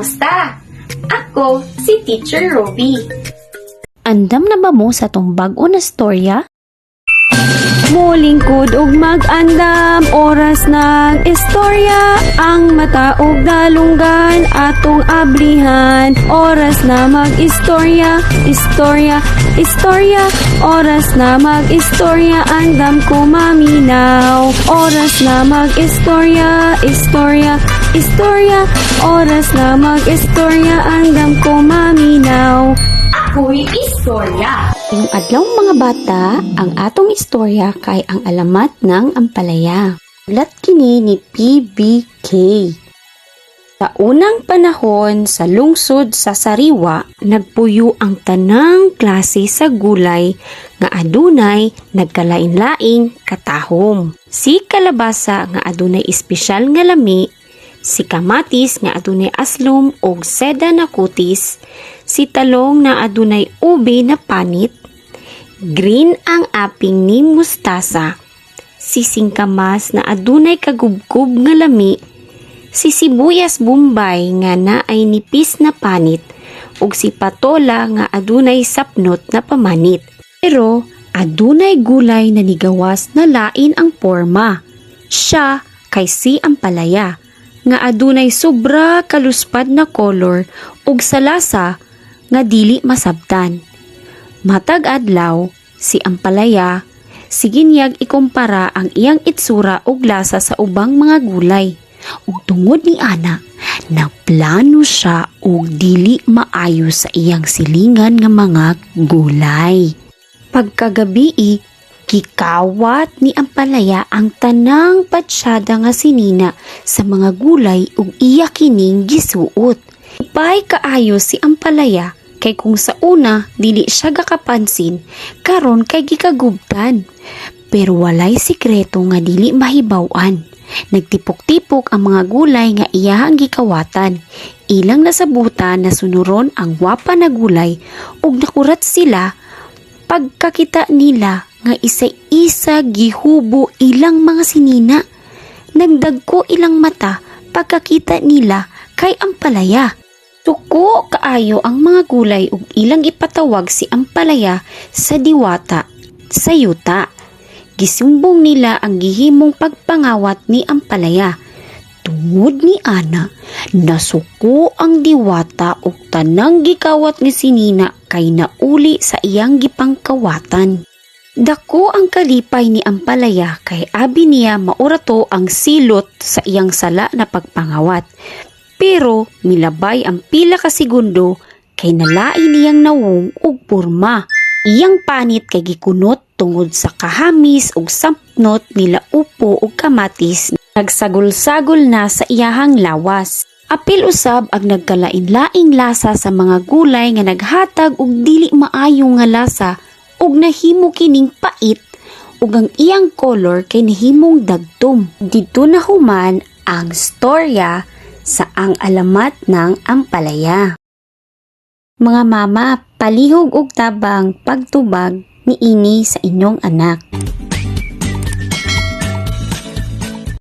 Kamusta? Ako si Teacher Roby. Andam na ba mo sa tong bag-o na storya? Molingkod og mag-andam, oras ng istorya. Ang mataog dalunggan atong ablihan. Oras na mag-istorya, istorya, istorya. Oras na mag-istorya, andam ko maminaw. Oras na mag-istorya, istorya, istorya. Oras na mag-istorya, andam ko maminaw. Ako'y istorya. Yung adlaw mga bata, ang atong istorya kay ang alamat ng ampalaya. Ulat kini ni PBK. Sa unang panahon sa lungsod sa Sariwa, nagpuyo ang tanang klase sa gulay nga adunay nagkalain-laing katahom. Si kalabasa nga adunay espesyal nga lami, si kamatis nga adunay aslom og seda na kutis, si talong na adunay ube na panit, green ang aping ni mustasa, si singkamas na adunay kagubgob nga lami, si sibuyas bombay nga naay nipis na panit, ug si patola nga adunay sapnot na pamanit. Pero adunay gulay na nigawas na lain ang porma. Siya kay si ampalaya nga adunay sobra kaluspad na kolor ug sa lasa nga dili masabtan. Matag adlaw, si ampalaya siginyag ikumpara ang iyang itsura ug lasa sa ubang mga gulay. Ug tungod ni ana, nagplano siya og dili maayo sa iyang silingan nga mga gulay. Pagkagabi, gikawat ni ampalaya ang tanang patsyada nga sinina sa mga gulay ug iya kining gisuot. Ipay kaayo si ampalaya kay kung sa una dili siya gakapansin, karon kay gikagubtan. Pero walay sikreto nga dili mahibaw-an. Nagtipok-tipok ang mga gulay nga iyahang gikawatan. Ilang nasabutan na sunuron ang wapa na gulay ug nakurat sila pagkakita nila nga isa-isa gihubo ilang mga sinina. Nagdagko ilang mata pagkakita nila kay ampalaya. Tuko kaayo ang mga gulay ug ilang ipatawag si ampalaya sa diwata, sa yuta. Gisumbong nila ang gihimong pagpangawat ni ampalaya. Tungod ni ana, nasuko ang diwata ug tanang gikawat ni sinina kay nauli sa iyang gipangkawatan. Dako ang kalipay ni ampalaya kay abi niya maurato ang silot sa iyang sala na pagpangawat. Pero milabay ang pila ka segundo kay nalain niyang nawong ug porma. Iyang panit kay gikunot tungod sa kahamis ug sampnot nila upo ug kamatis. Nagsagol-sagol na sa iyahang lawas. Apil usab ang nagkalain-laing lasa sa mga gulay nga naghatag og dili maayo nga lasa ug nahimo kining pait ug ang iyang kolor kay nahimong dagtom. Dito na human ang storya sa ang alamat ng ampalaya. Mga mama, palihog og tabang pagtubag niini sa inyong anak.